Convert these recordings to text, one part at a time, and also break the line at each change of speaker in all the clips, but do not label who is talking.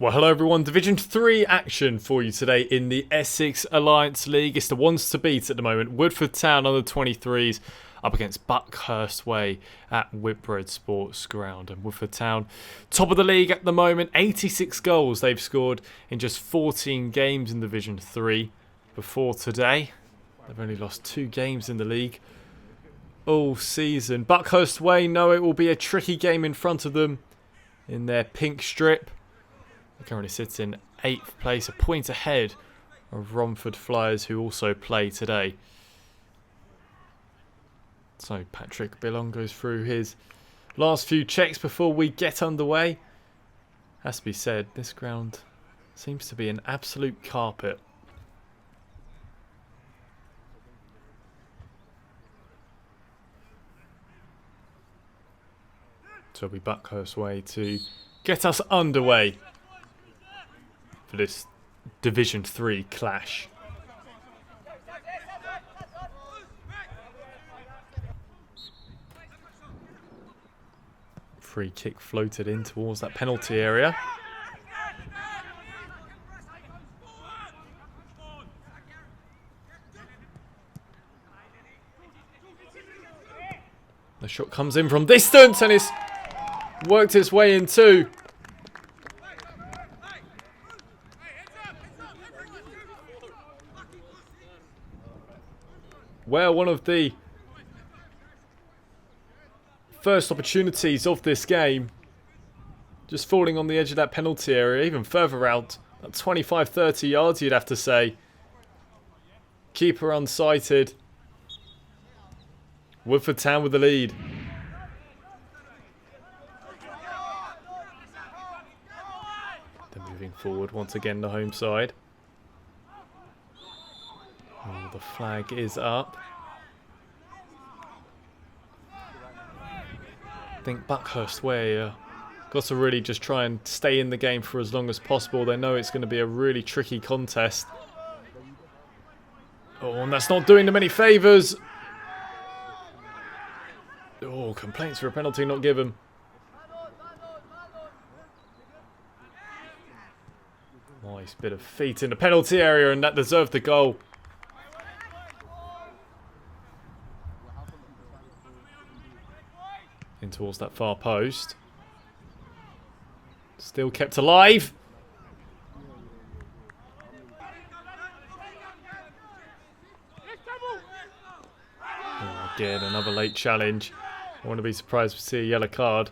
Well, hello everyone. Division 3 action for you today in the Essex Alliance League. It's the ones to beat at the moment. Woodford Town Under 23s up against Buckhurst Way at Woodford Sports Ground. And Woodford Town, top of the league at the moment. 86 goals they've scored in just 14 games in Division 3 before today. They've only lost 2 games in the league all season. Buckhurst Way know it will be a tricky game in front of them in their pink strip. It currently sits in 8th place, a point ahead of Romford Flyers, who also play today. So Patrick Billon goes through his last few checks before we get underway. Has to be said, this ground seems to be an absolute carpet. So it'll be Buckhurst Way to get us underway for this Division 3 clash. Free kick floated in towards that penalty area. The shot comes in from distance and it's worked its way in too. Well, one of the first opportunities of this game, just falling on the edge of that penalty area, even further out, at 25-30 yards you'd have to say. Keeper unsighted. Woodford Town with the lead. They're moving forward once again, the home side. Oh, the flag is up. I think Buckhurst Way got to really just try and stay in the game for as long as possible. They know it's going to be a really tricky contest. Oh, and that's not doing them any favours. Oh, complaints for a penalty not given. Nice bit of feet in the penalty area, and that deserved the goal. In towards that far post. Still kept alive. Oh, again, another late challenge. I wouldn't be surprised to see a yellow card.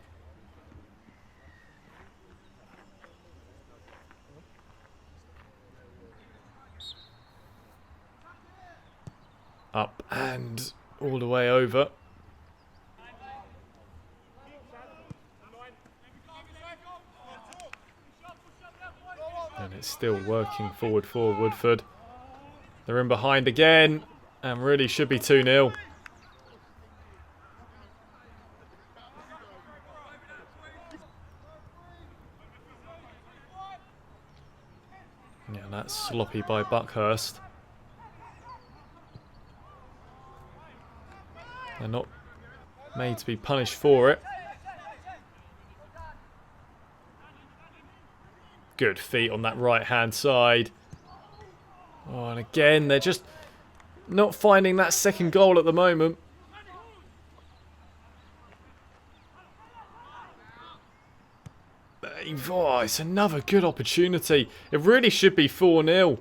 Up and all the way over. And it's still working forward for Woodford. They're in behind again and really should be 2-0. Yeah, that's sloppy by Buckhurst. They're not made to be punished for it. Good feet on that right-hand side. Oh, and again, they're just not finding that second goal at the moment. Oh, it's another good opportunity. It really should be 4-0.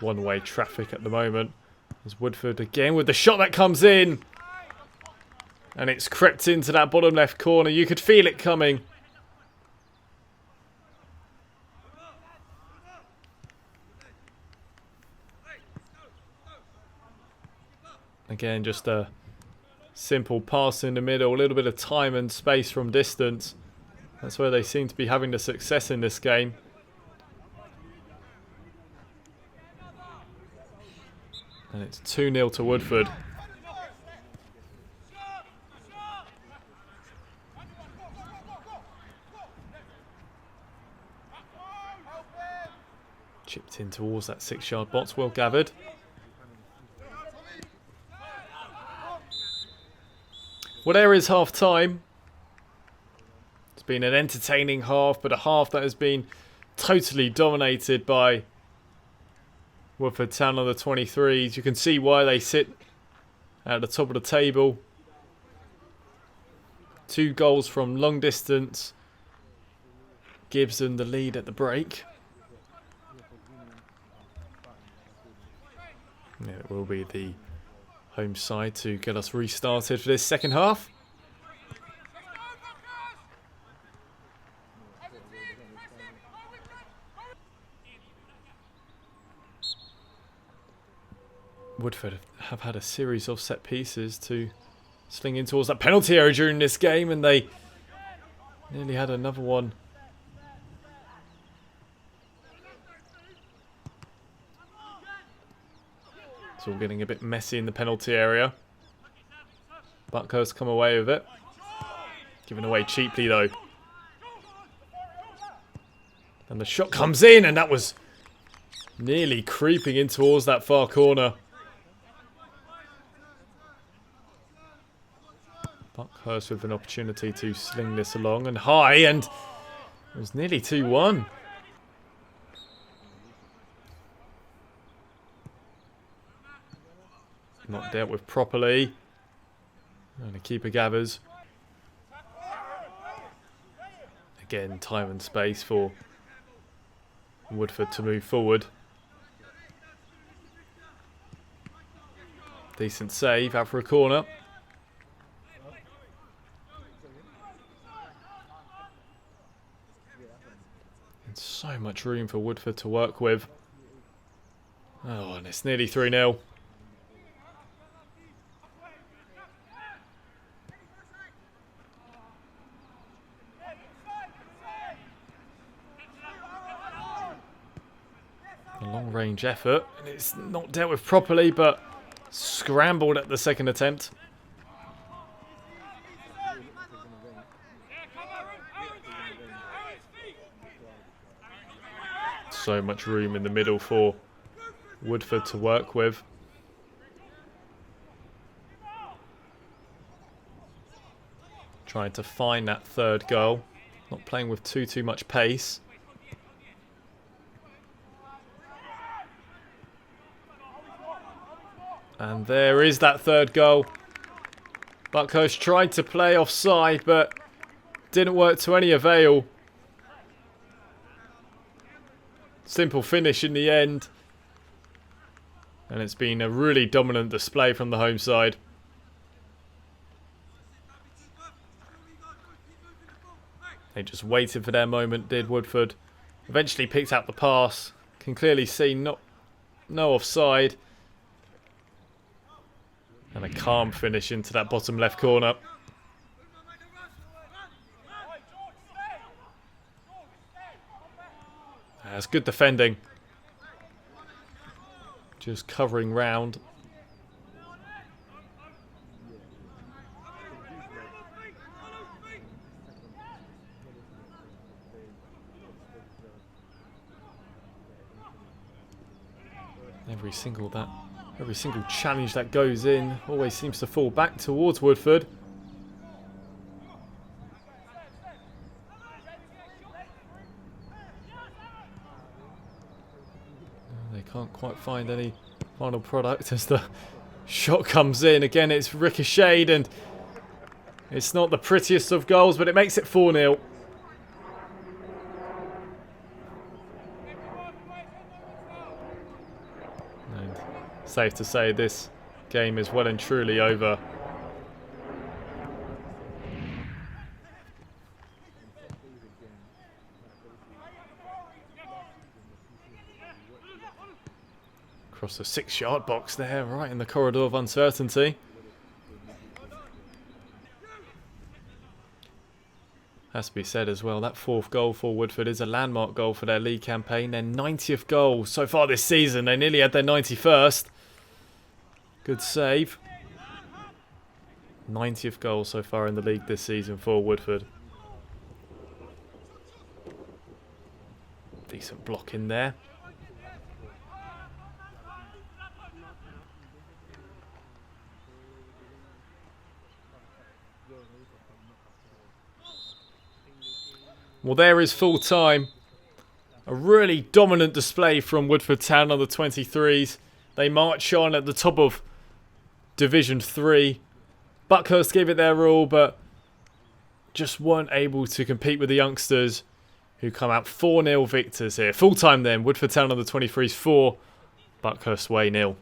One-way traffic at the moment. There's Woodford again with the shot that comes in. And it's crept into that bottom left corner. You could feel it coming. Again, just a simple pass in the middle. A little bit of time and space from distance. That's where they seem to be having the success in this game. And it's 2-0 to Woodford. Chipped in towards that 6-yard box, well gathered. Well, there is half time. It's been an entertaining half, but a half that has been totally dominated by Woodford Town Under 23s. You can see why they sit at the top of the table. 2 goals from long distance. Gibson the lead at the break. Yeah, it will be the home side to get us restarted for this second half. Woodford have had a series of set pieces to sling in towards that penalty area during this game, and they nearly had another one. It's all getting a bit messy in the penalty area. Buckhurst come away with it. Given away cheaply though. And the shot comes in, and that was nearly creeping in towards that far corner. Buckhurst with an opportunity to sling this along and high, and it was nearly 2-1. Not dealt with properly. And the keeper gathers. Again, time and space for Woodford to move forward. Decent save out for a corner. And so much room for Woodford to work with. Oh, and it's nearly 3-0. A long-range effort, and it's not dealt with properly, but scrambled at the second attempt. So much room in the middle for Woodford to work with. Trying to find that third goal. Not playing with too much pace. And there is that third goal. Buckhurst tried to play offside, but didn't work to any avail. Simple finish in the end. And it's been a really dominant display from the home side. They just waited for their moment, did Woodford. Eventually picked out the pass. Can clearly see no offside. And a calm finish into that bottom left corner. That's good defending. Just covering round. Every single challenge that goes in always seems to fall back towards Woodford. They can't quite find any final product as the shot comes in. Again, it's ricocheted, and it's not the prettiest of goals, but it makes it 4-0. Safe to say this game is well and truly over. Across the 6-yard box there, right in the corridor of uncertainty. Has to be said as well, that 4th goal for Woodford is a landmark goal for their league campaign. Their 90th goal so far this season. They nearly had their 91st. Good save. 90th goal so far in the league this season for Woodford. Decent block in there. Well, there is full time. A really dominant display from Woodford Town Under 23s. They march on at the top of Division 3. Buckhurst gave it their all, but just weren't able to compete with the youngsters, who come out 4-0 victors here. Full time then, Woodford Town Under 23s 4, Buckhurst Way 0.